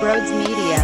Broads Media.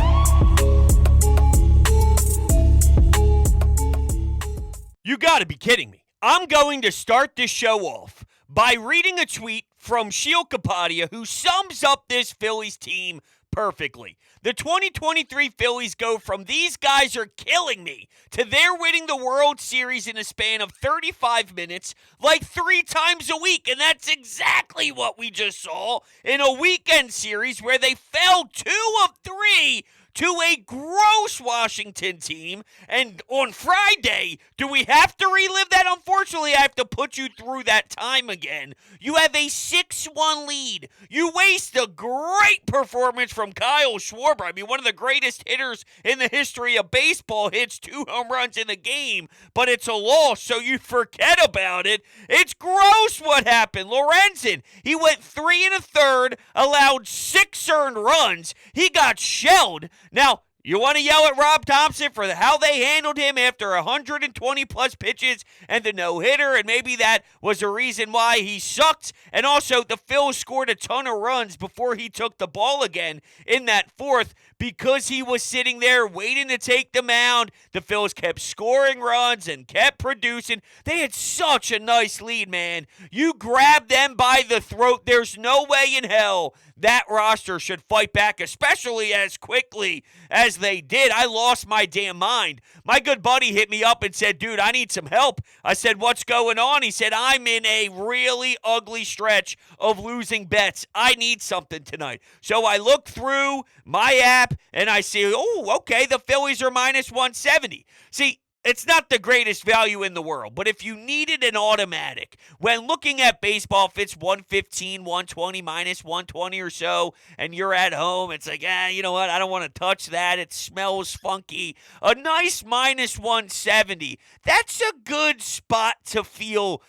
You gotta be kidding me. I'm going to start this show off by reading a tweet from Sheil Kapadia who sums up this Phillies team perfectly. The 2023 Phillies go from "these guys are killing me" to "they're winning the World Series in a span of 35 minutes like 3 times a week." And that's exactly what we just saw in a weekend series where they fell 2 of 3 to a gross Washington team. And on Friday, do we have to relive that? Unfortunately, I have to put you through that time again. You have a 6-1 lead. You waste a great performance from Kyle Schwarber. I mean, one of the greatest hitters in the history of baseball hits 2 home runs in the game, but it's a loss, so you forget about it. It's gross what happened. Lorenzen, he went 3 1/3, allowed 6 earned runs. He got shelled. Now, you want to yell at Rob Thompson for how they handled him after 120-plus pitches and the no-hitter, and maybe that was the reason why he sucked. And also, the Phils scored a ton of runs before he took the ball again in that fourth because he was sitting there waiting to take the mound. The Phils kept scoring runs and kept producing. They had such a nice lead, man. You grab them by the throat. There's no way in hell that roster should fight back, especially as quickly as they did. I lost my damn mind. My good buddy hit me up and said, "Dude, I need some help." I said, "What's going on?" He said, "I'm in a really ugly stretch of losing bets. I need something tonight." So I look through my app and I see, oh, okay, the Phillies are minus 170. See, it's not the greatest value in the world, but if you needed an automatic, when looking at baseball, if it's 115, 120, minus 120 or so, and you're at home, it's like, you know what, I don't want to touch that. It smells funky. A nice minus 170, that's a good spot to feel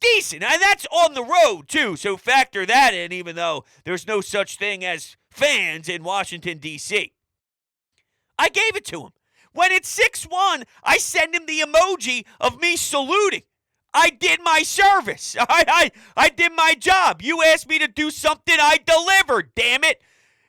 decent. And that's on the road, too, so factor that in, even though there's no such thing as fans in Washington, D.C. I gave it to him. When it's 6-1, I send him the emoji of me saluting. I did my service. I did my job. You asked me to do something, I delivered, damn it.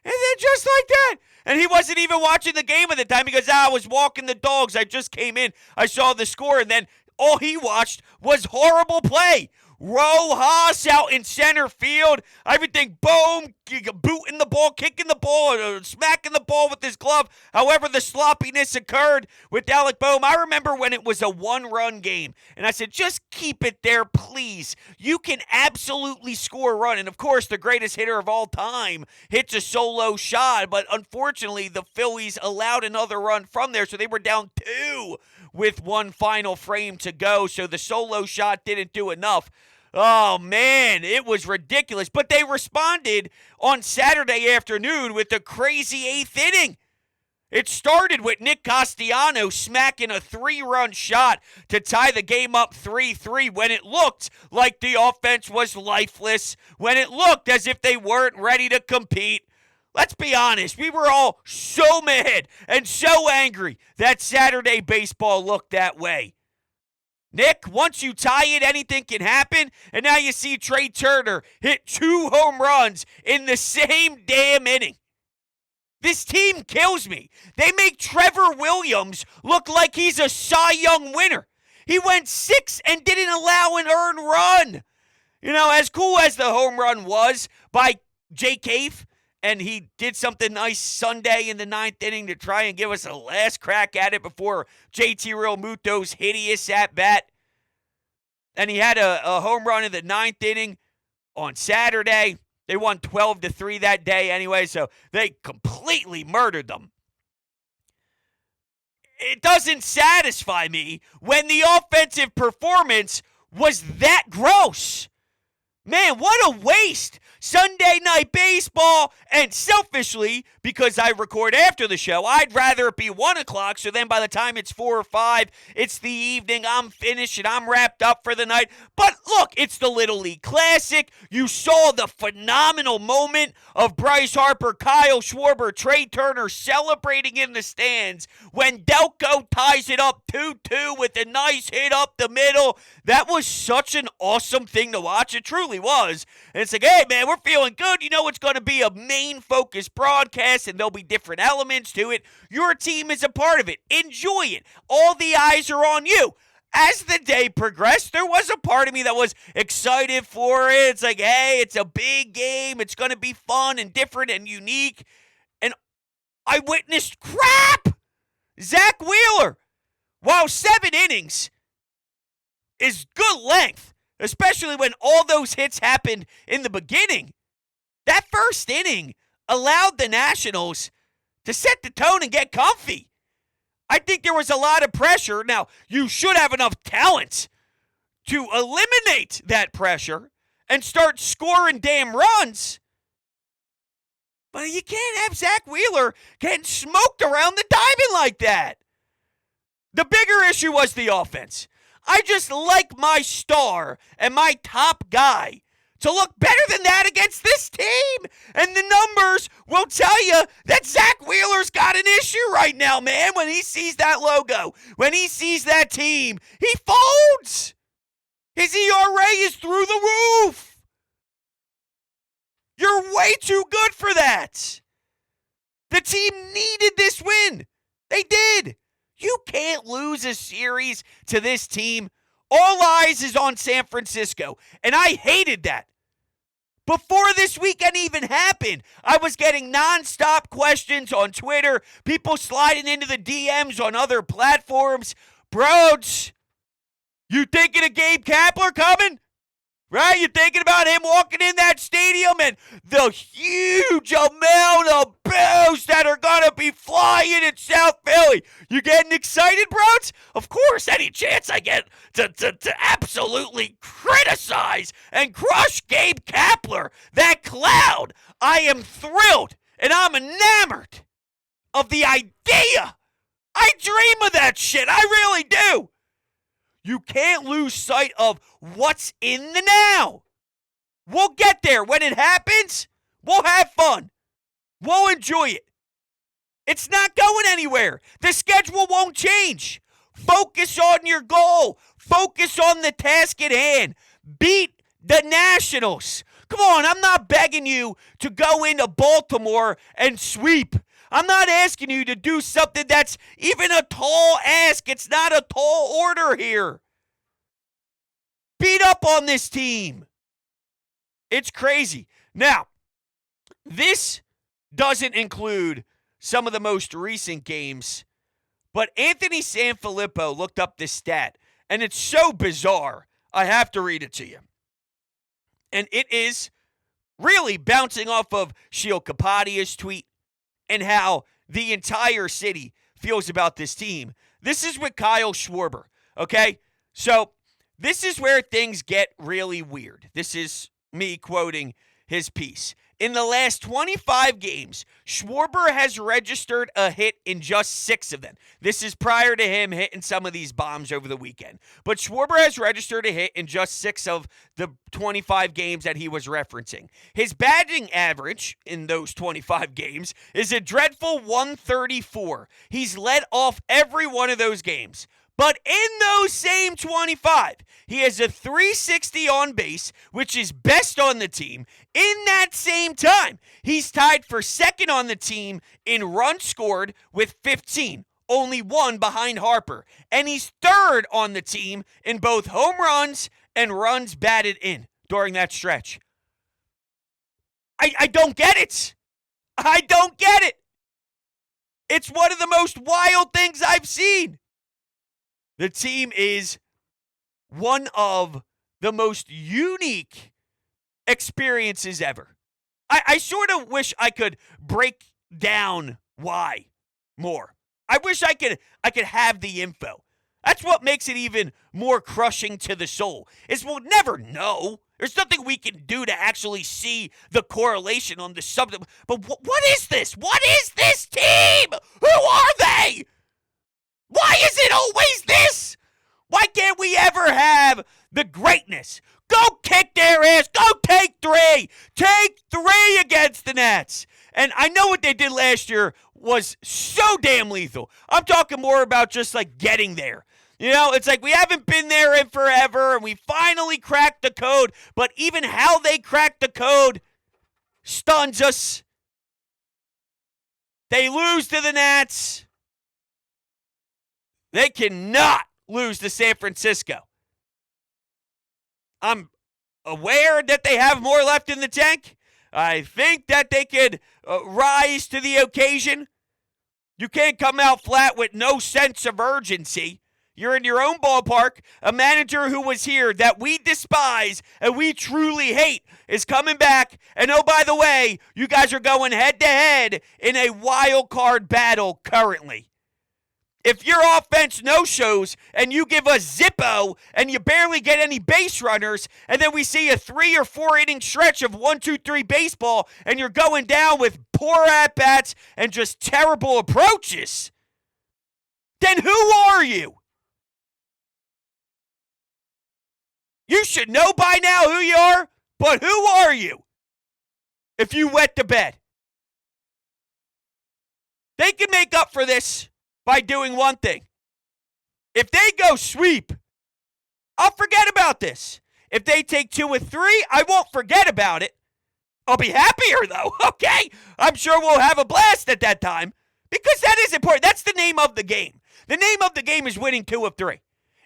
And then just like that. And he wasn't even watching the game at the time because I was walking the dogs. I just came in. I saw the score, and then all he watched was horrible play. Rojas out in center field. Everything, boom, booting the ball, kicking the ball, smacking the ball with his glove. However, the sloppiness occurred with Alec Boehm. I remember when it was a 1-run game, and I said, just keep it there, please. You can absolutely score a run. And, of course, the greatest hitter of all time hits a solo shot, but unfortunately, the Phillies allowed another run from there, so they were down 2 with one final frame to go, so the solo shot didn't do enough. Oh, man, it was ridiculous. But they responded on Saturday afternoon with a crazy 8th inning. It started with Nick Castellanos smacking a 3-run shot to tie the game up 3-3 when it looked like the offense was lifeless, when it looked as if they weren't ready to compete. Let's be honest, we were all so mad and so angry that Saturday baseball looked that way. Nick, once you tie it, anything can happen. And now you see Trey Turner hit 2 home runs in the same damn inning. This team kills me. They make Trevor Williams look like he's a Cy Young winner. He went 6 and didn't allow an earned run. You know, as cool as the home run was by Jake Cave, and he did something nice Sunday in the 9th inning to try and give us a last crack at it before JT Realmuto's hideous at-bat. And he had a home run in the 9th inning on Saturday. They won 12-3 that day anyway, so they completely murdered them. It doesn't satisfy me when the offensive performance was that gross. Man, what a waste. Sunday night baseball, and selfishly, because I record after the show, I'd rather it be 1 o'clock, so then by the time it's 4 or 5, it's the evening, I'm finished, and I'm wrapped up for the night. But look, it's the Little League Classic. You saw the phenomenal moment of Bryce Harper, Kyle Schwarber, Trey Turner celebrating in the stands when Delco ties it up 2-2 with a nice hit up the middle. That was such an awesome thing to watch. It truly really was. And it's like, hey, man, we're feeling good. You know, it's going to be a main focus broadcast, and there'll be different elements to it. Your team is a part of it. Enjoy it. All the eyes are on you. As the day progressed, there was a part of me that was excited for it. It's like, hey, it's a big game. It's going to be fun and different and unique. And I witnessed crap. Zach Wheeler, while 7 innings is good length, especially when all those hits happened in the beginning, that first inning allowed the Nationals to set the tone and get comfy. I think there was a lot of pressure. Now, you should have enough talent to eliminate that pressure and start scoring damn runs. But you can't have Zach Wheeler getting smoked around the diamond like that. The bigger issue was the offense. I just like my star and my top guy to look better than that against this team. And the numbers will tell you that Zach Wheeler's got an issue right now, man. When he sees that logo, when he sees that team, he folds. His ERA is through the roof. You're way too good for that. The team needed this win. They did. You can't lose a series to this team. All eyes is on San Francisco, and I hated that. Before this weekend even happened, I was getting nonstop questions on Twitter, people sliding into the DMs on other platforms. Broads, you thinking of Gabe Kapler coming? Right? You thinking about him walking in that stadium and the huge amount of boos that are going to be flying in South Philly? You getting excited, bros? Of course, any chance I get to absolutely criticize and crush Gabe Kapler, that cloud, I am thrilled and I'm enamored of the idea. I dream of that shit. I really do. You can't lose sight of what's in the now. We'll get there. When it happens, we'll have fun. We'll enjoy it. It's not going anywhere. The schedule won't change. Focus on your goal. Focus on the task at hand. Beat the Nationals. Come on, I'm not begging you to go into Baltimore and sweep. I'm not asking you to do something that's even a tall ask. It's not a tall order here. Beat up on this team. It's crazy. Now, this doesn't include some of the most recent games, but Anthony Sanfilippo looked up this stat, and it's so bizarre, I have to read it to you. And it is really bouncing off of Sheil Kapadia's tweet and how the entire city feels about this team. This is with Kyle Schwarber, okay? So this is where things get really weird. This is me quoting his piece. In the last 25 games, Schwarber has registered a hit in just 6 of them. This is prior to him hitting some of these bombs over the weekend. But Schwarber has registered a hit in just 6 of the 25 games that he was referencing. His batting average in those 25 games is a dreadful 134. He's led off every one of those games. But in those same 25, he has a 360 on base, which is best on the team. In that same time, he's tied for second on the team in runs scored with 15, only 1 behind Harper. And he's third on the team in both home runs and runs batted in during that stretch. I don't get it. I don't get it. It's one of the most wild things I've seen. The team is one of the most unique experiences ever. I sort of wish I could break down why more. I wish I could have the info. That's what makes it even more crushing to the soul, is we'll never know. There's nothing we can do to actually see the correlation on the subject. But what is this? What is this team? Who are they? Why is it always this? Why can't we ever have the greatness? Go kick their ass. Go take 3. Take 3 against the Nats. And I know what they did last year was so damn lethal. I'm talking more about just like getting there. You know, it's like we haven't been there in forever, and we finally cracked the code, but even how they cracked the code stuns us. They lose to the Nats. They cannot lose to San Francisco. I'm aware that they have more left in the tank. I think that they could rise to the occasion. You can't come out flat with no sense of urgency. You're in your own ballpark. A manager who was here that we despise and we truly hate is coming back. And oh, by the way, you guys are going head-to-head in a wild card battle currently. If your offense no-shows and you give us Zippo and you barely get any base runners, and then we see a 3 or 4 inning stretch of 1-2-3 baseball, and you're going down with poor at-bats and just terrible approaches, then who are you? You should know by now who you are, but who are you if you wet the bed? They can make up for this by doing one thing. If they go sweep, I'll forget about this. If they take 2 or 3, I won't forget about it. I'll be happier, though, okay? I'm sure we'll have a blast at that time because that is important. That's the name of the game. The name of the game is winning 2 of 3.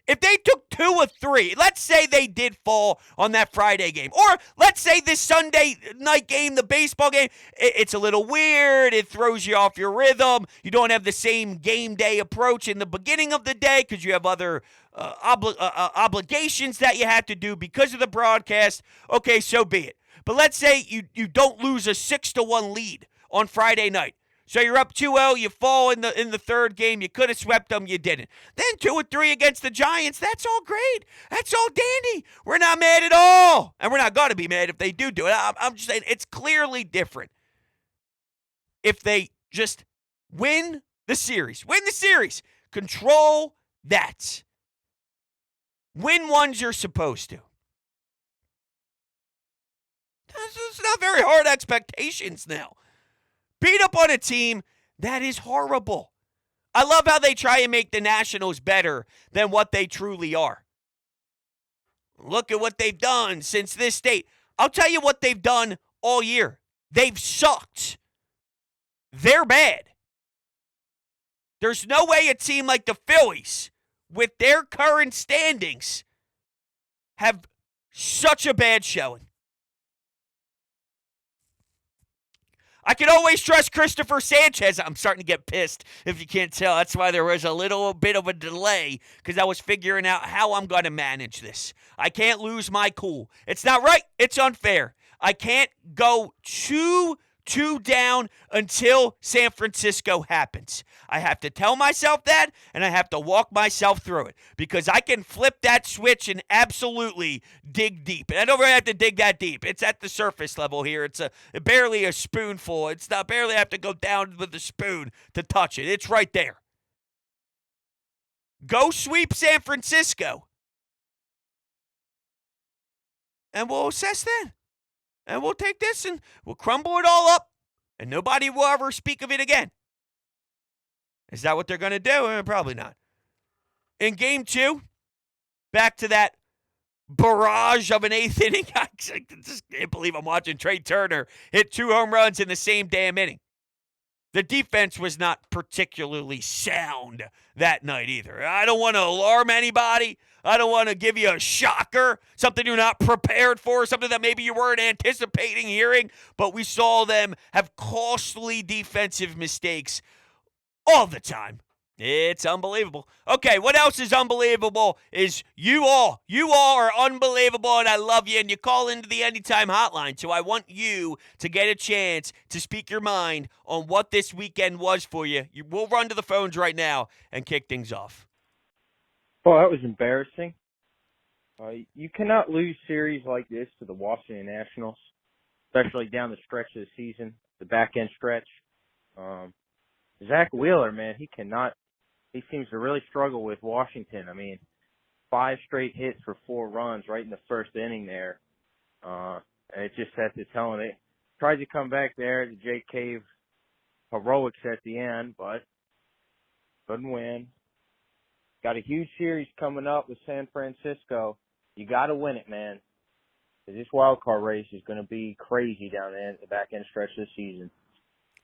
If they took 2 or 3, let's say they did fall on that Friday game, or let's say this Sunday night game, the baseball game, it's a little weird. It throws you off your rhythm. You don't have the same game day approach in the beginning of the day because you have other obligations that you have to do because of the broadcast. Okay, so be it. But let's say you don't lose a 6-1 lead on Friday night. So you're up 2-0, you fall in the third game, you could have swept them, you didn't. Then 2 or 3 against the Giants, that's all great. That's all dandy. We're not mad at all. And we're not going to be mad if they do it. I'm just saying it's clearly different if they just win the series. Win the series. Control that. Win ones you're supposed to. It's not very hard expectations now. Beat up on a team that is horrible. I love how they try and make the Nationals better than what they truly are. Look at what they've done since this date. I'll tell you what they've done all year. They've sucked. They're bad. There's no way a team like the Phillies, with their current standings, have such a bad showing. I can always trust Christopher Sanchez. I'm starting to get pissed, if you can't tell. That's why there was a little bit of a delay, because I was figuring out how I'm going to manage this. I can't lose my cool. It's not right. It's unfair. I can't go too down until San Francisco happens. I have to tell myself that, and I have to walk myself through it, because I can flip that switch and absolutely dig deep. And I don't really have to dig that deep. It's at the surface level here. It's barely a spoonful. It's not barely have to go down with the spoon to touch it. It's right there. Go sweep San Francisco, and we'll assess then. And we'll take this and we'll crumble it all up, and nobody will ever speak of it again. Is that what they're going to do? Probably not. In game 2, back to that barrage of an 8th inning. I just can't believe I'm watching Trey Turner hit 2 home runs in the same damn inning. The defense was not particularly sound that night either. I don't want to alarm anybody. I don't want to give you a shocker, something you're not prepared for, something that maybe you weren't anticipating hearing, but we saw them have costly defensive mistakes all the time. It's unbelievable. Okay, what else is unbelievable is you all are unbelievable, and I love you, and you call into the Anytime Hotline, so I want you to get a chance to speak your mind on what this weekend was for you. We'll run to the phones right now and kick things off. Well, that was embarrassing. You cannot lose series like this to the Washington Nationals, especially down the stretch of the season, the back-end stretch. Zach Wheeler, man, he seems to really struggle with Washington. I mean, 5 straight hits for 4 runs right in the first inning there. And it just had to tell him it. Tried to come back there, the Jake Cave heroics at the end, but couldn't win. Got a huge series coming up with San Francisco. You got to win it, man. This wild card race is going to be crazy down there at the back end stretch of the season.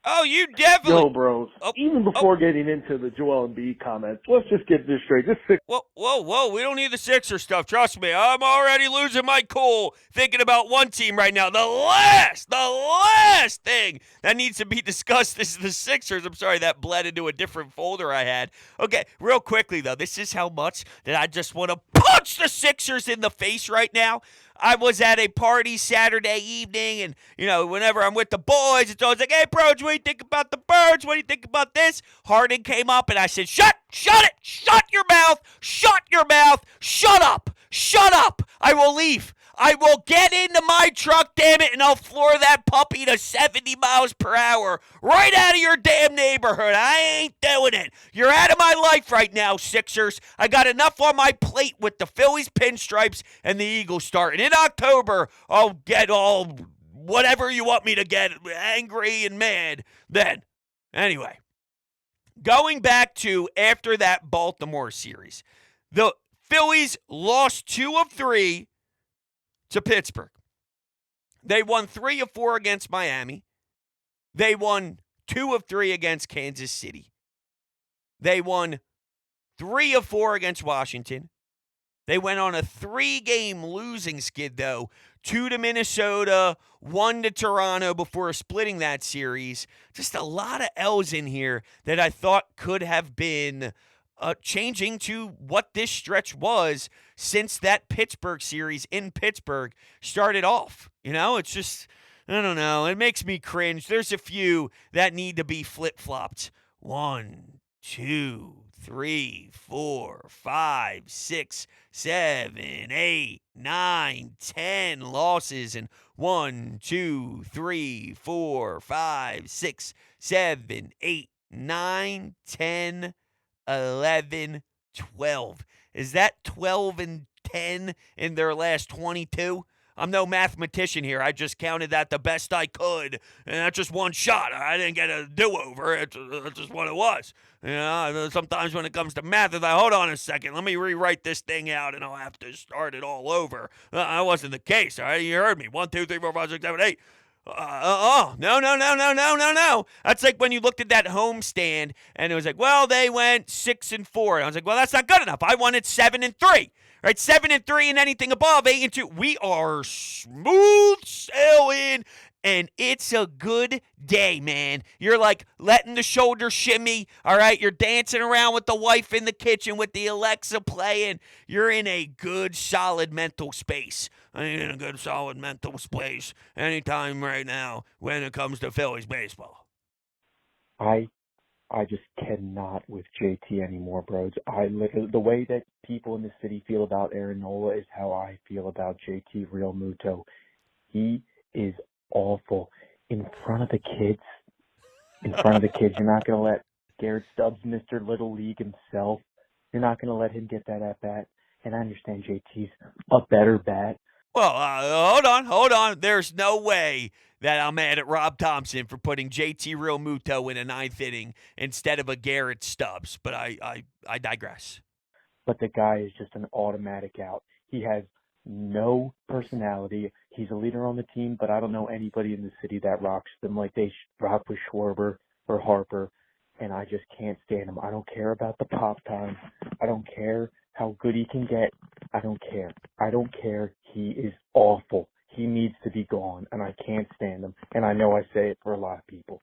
Oh, you definitely. Yo, bros. Even before getting into the Joel Embiid comments, let's just get this straight. Whoa. We don't need the Sixer stuff. Trust me. I'm already losing my cool thinking about one team right now. The last thing that needs to be discussed is the Sixers. I'm sorry, that bled into a different folder I had. Okay, real quickly, though. This is how much that I just want to punch the Sixers in the face right now. I was at a party Saturday evening, and, whenever I'm with the boys, it's always like, hey, bro, what do you think about the Birds? What do you think about this? Harden came up, and I said, shut your mouth, shut up. I will leave. I will get into my truck, damn it, and I'll floor that puppy to 70 miles per hour right out of your damn neighborhood. I ain't doing it. You're out of my life right now, Sixers. I got enough on my plate with the Phillies pinstripes and the Eagles starting. In October, I'll get all whatever you want me to get, angry and mad then. Anyway, going back to after that Baltimore series, the Phillies lost 2 of 3 to Pittsburgh. They won 3 of 4 against Miami. They won 2 of 3 against Kansas City. They won 3 of 4 against Washington. They went on a 3-game losing skid, though. 2 to Minnesota, 1 to Toronto before splitting that series. Just a lot of L's in here that I thought could have been changing to what this stretch was since that Pittsburgh series in Pittsburgh started off. It's just, I don't know. It makes me cringe. There's a few that need to be flip-flopped. 1, 2, 3, 4, 5, 6, 7, 8, 9, 10 losses. And 1, 2, 3, 4, 5, 6, 7, 8, 9, 10, 11, 12. Is that 12 and 10 in their last 22? I'm no mathematician here. I just counted that the best I could, and that's just one shot. I didn't get a do-over. It's just what it was. Sometimes when it comes to math, it's like, hold on a second. Let me rewrite this thing out, and I'll have to start it all over. That wasn't the case, all right? You heard me. 1, 2, 3, 4, 5, 6, 7, 8. No. That's like when you looked at that homestand and it was like, well, they went 6 and 4. And I was like, well, that's not good enough. I wanted 7 and 3. Right? 7 and 3 and anything above 8 and 2. We are smooth sailing. And it's a good day, man. You're like letting the shoulder shimmy, all right? You're dancing around with the wife in the kitchen with the Alexa playing. You're in a good, solid mental space. I'm in a good, solid mental space anytime right now when it comes to Phillies baseball. I just cannot with JT anymore, bros. The way that people in the city feel about Aaron Nola is how I feel about JT Real Muto. He is awful. In front of the kids, you're not going to let Garrett Stubbs, Mr. Little League himself, you're not going to let him get that at-bat. And I understand JT's a better bat. Well, hold on. There's no way that I'm mad at Rob Thompson for putting JT Real Muto in a 9th inning instead of a Garrett Stubbs. But I digress. But the guy is just an automatic out. He has no personality. He's a leader on the team, but I don't know anybody in the city that rocks them like they rock with Schwarber or Harper, and I just can't stand him. I don't care about the pop time. I don't care how good he can get. I don't care. He is awful. He needs to be gone, and I can't stand him, and I know I say it for a lot of people.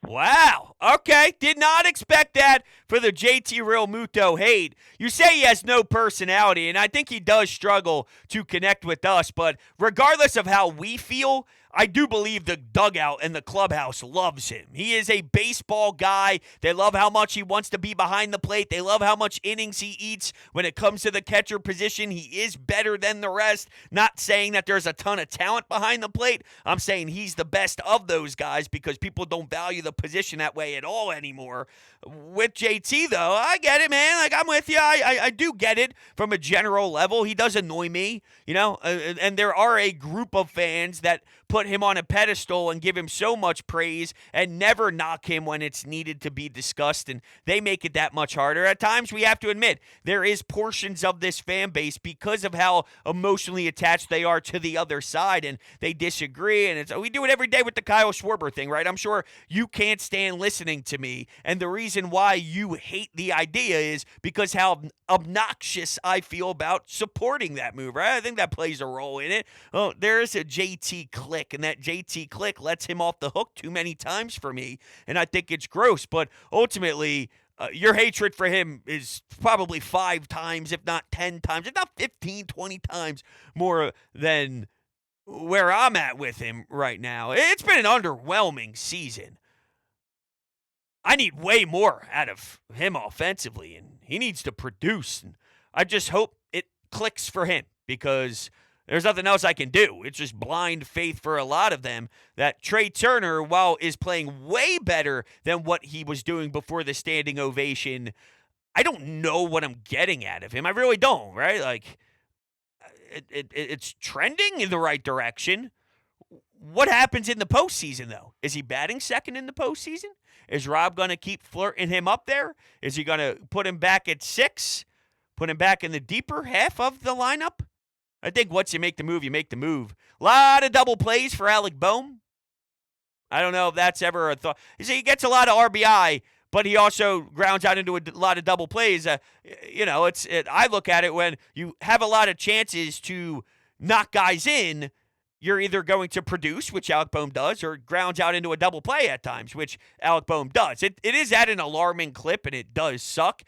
Wow. Okay. Did not expect that for the JT Real Muto hate. You say he has no personality, and I think he does struggle to connect with us, but regardless of how we feel, I do believe the dugout and the clubhouse loves him. He is a baseball guy. They love how much he wants to be behind the plate. They love how much innings he eats when it comes to the catcher position. He is better than the rest. Not saying that there's a ton of talent behind the plate. I'm saying he's the best of those guys because people don't value the position that way at all anymore. With JT, though, I get it, man. Like, I'm with you. I do get it from a general level. He does annoy me, and there are a group of fans that put him on a pedestal and give him so much praise and never knock him when it's needed to be discussed, and they make it that much harder. At times, we have to admit, there is portions of this fan base, because of how emotionally attached they are to the other side, and they disagree, and we do it every day with the Kyle Schwarber thing, right? I'm sure you can't stand listening to me, and the reason why you hate the idea is because how obnoxious I feel about supporting that move, right? I think that plays a role in it. Oh, there is a JT click, and that JT click lets him off the hook too many times for me, and I think it's gross. But ultimately, your hatred for him is probably 5 times, if not 10 times, if not 15, 20 times more than where I'm at with him right now. It's been an underwhelming season. I need way more out of him offensively, and he needs to produce. And I just hope it clicks for him, because there's nothing else I can do. It's just blind faith for a lot of them that Trey Turner, while is playing way better than what he was doing before the standing ovation, I don't know what I'm getting out of him. I really don't, right? Like, it's trending in the right direction. What happens in the postseason, though? Is he batting second in the postseason? Is Rob going to keep flirting him up there? Is he going to put him back at 6? Put him back in the deeper half of the lineup? I think once you make the move, you make the move. A lot of double plays for Alec Boehm. I don't know if that's ever a thought. You see, he gets a lot of RBI, but he also grounds out into a lot of double plays. I look at it when you have a lot of chances to knock guys in, you're either going to produce, which Alec Boehm does, or grounds out into a double play at times, which Alec Boehm does. It is at an alarming clip, and it does suck.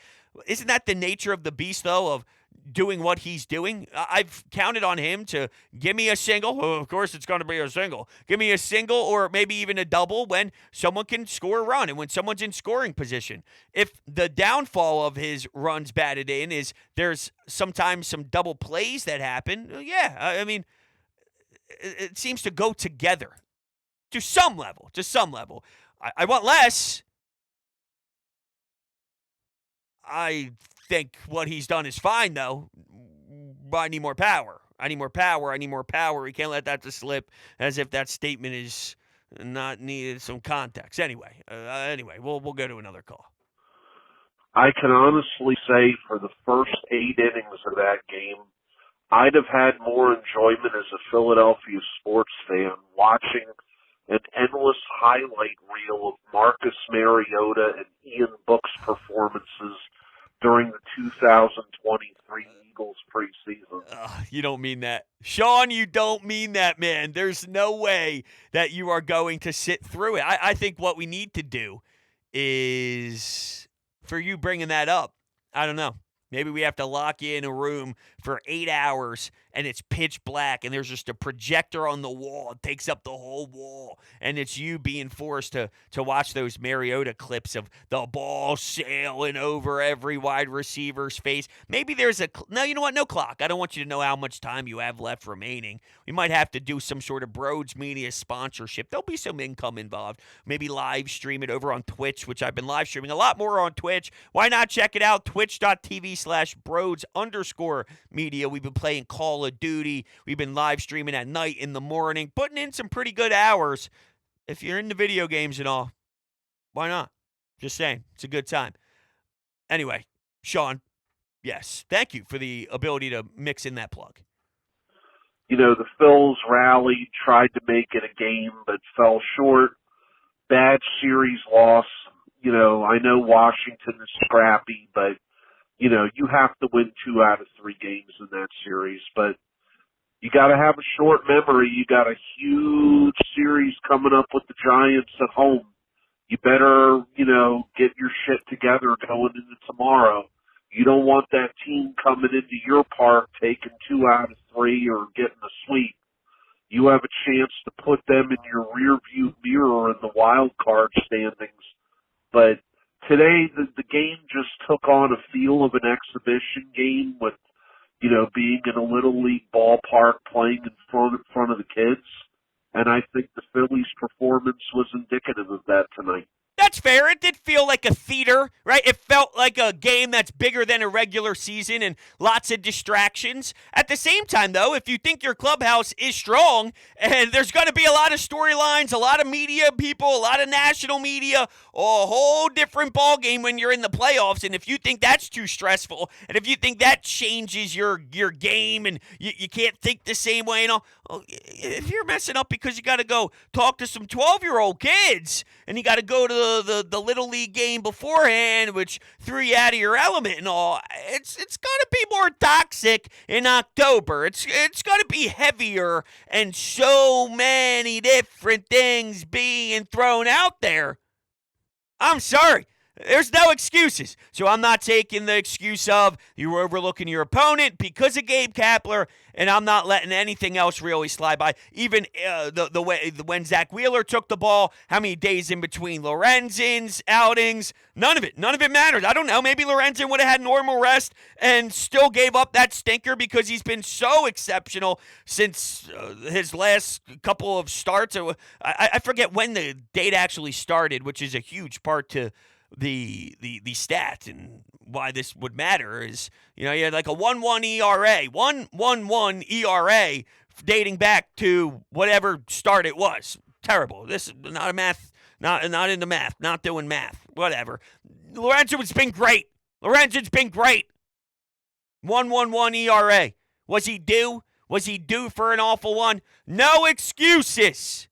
Isn't that the nature of the beast, though, of doing what he's doing? I've counted on him to give me a single. Oh, of course, it's going to be a single. Give me a single or maybe even a double when someone can score a run and when someone's in scoring position. If the downfall of his runs batted in is there's sometimes some double plays that happen, yeah, I mean, it seems to go together to some level. I want less. I think what he's done is fine, though. But I need more power. We can't let that just slip as if that statement is not needed some context. Anyway, we'll go to another call. I can honestly say for the first 8 innings of that game, I'd have had more enjoyment as a Philadelphia sports fan watching an endless highlight reel of Marcus Mariota and Ian Book's performances during the 2023 Eagles preseason. You don't mean that. Sean, you don't mean that, man. There's no way that you are going to sit through it. I think what we need to do is, for you bringing that up, I don't know. Maybe we have to lock you in a room for 8 hours and it's pitch black and there's just a projector on the wall. It takes up the whole wall. And it's you being forced to watch those Mariota clips of the ball sailing over every wide receiver's face. Maybe there's no, you know what? No clock. I don't want you to know how much time you have left remaining. We might have to do some sort of Broads Media sponsorship. There'll be some income involved. Maybe live stream it over on Twitch, which I've been live streaming a lot more on Twitch. Why not check it out? Twitch.tv/Broads_media. We've been playing Call of Duty. We've been live streaming at night, in the morning, putting in some pretty good hours. If you're into video games and all, why not? Just saying. It's a good time. Anyway, Sean, yes, thank you for the ability to mix in that plug. You know, the Phils rallied, tried to make it a game, but fell short. Bad series loss. You know, I know Washington is scrappy, but you know, you have to win 2 out of 3 games in that series, but you got to have a short memory. You got a huge series coming up with the Giants at home. You better, you know, get your shit together going into tomorrow. You don't want that team coming into your park taking 2 out of 3 or getting a sweep. You have a chance to put them in your rearview mirror in the wild card standings, but today, the game just took on a feel of an exhibition game with, you know, being in a Little League ballpark playing in front of the kids. And I think the Phillies' performance was indicative of that tonight. that's fair. It did feel like a theater, right? It felt like a game that's bigger than a regular season and lots of distractions. At the same time, though, if you think your clubhouse is strong and there's going to be a lot of storylines, a lot of media people, a lot of national media, a whole different ballgame when you're in the playoffs. And if you think that's too stressful, and if you think that changes your game and you can't think the same way and all, if you're messing up because you got to go talk to some 12-year-old kids and you got to go to the Little League game beforehand, which threw you out of your element and all, it's going to be more toxic in October. It's going to be heavier and so many different things being thrown out there. I'm sorry. There's no excuses. So I'm not taking the excuse of you were overlooking your opponent because of Gabe Kapler, and I'm not letting anything else really slide by. Even the way when Zach Wheeler took the ball, how many days in between Lorenzen's outings, none of it matters. I don't know. Maybe Lorenzen would have had normal rest and still gave up that stinker because he's been so exceptional since his last couple of starts. I forget when the date actually started, which is a huge part to the stat and why this would matter is, you had like a 1.1 ERA, 1.11 ERA dating back to whatever start it was. Terrible. This is not a math, not into math, not doing math, whatever. Lorenzen's been great. 1.11 ERA. Was he due? Was he due for an awful one? No excuses.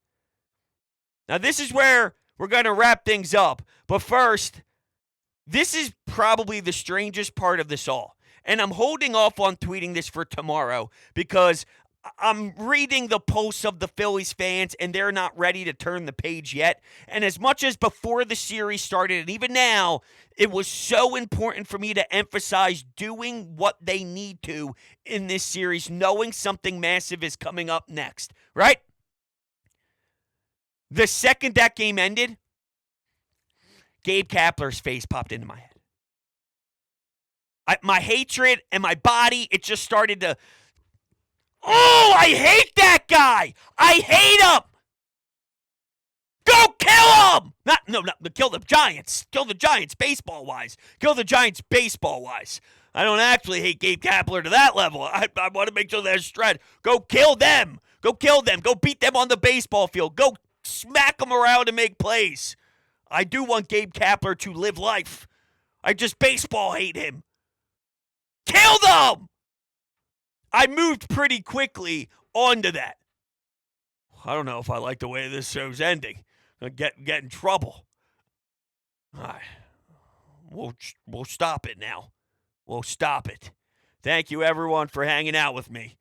Now this is where we're going to wrap things up. But first, this is probably the strangest part of this all. And I'm holding off on tweeting this for tomorrow because I'm reading the posts of the Phillies fans and they're not ready to turn the page yet. And as much as before the series started and even now, it was so important for me to emphasize doing what they need to in this series, knowing something massive is coming up next, right? The second that game ended, Gabe Kapler's face popped into my head. My hatred and my body, it just started to, I hate that guy. I hate him. Go kill him. No, kill the Giants. Kill the Giants baseball-wise. Kill the Giants baseball-wise. I don't actually hate Gabe Kapler to that level. I want to make sure there's stride. Go kill them. Go beat them on the baseball field. Go smack them around and make plays. I do want Gabe Kapler to live life. I just baseball hate him. Kill them! I moved pretty quickly onto that. I don't know if I like the way this show's ending. I'll get in trouble. All right. We'll stop it now. We'll stop it. Thank you, everyone, for hanging out with me.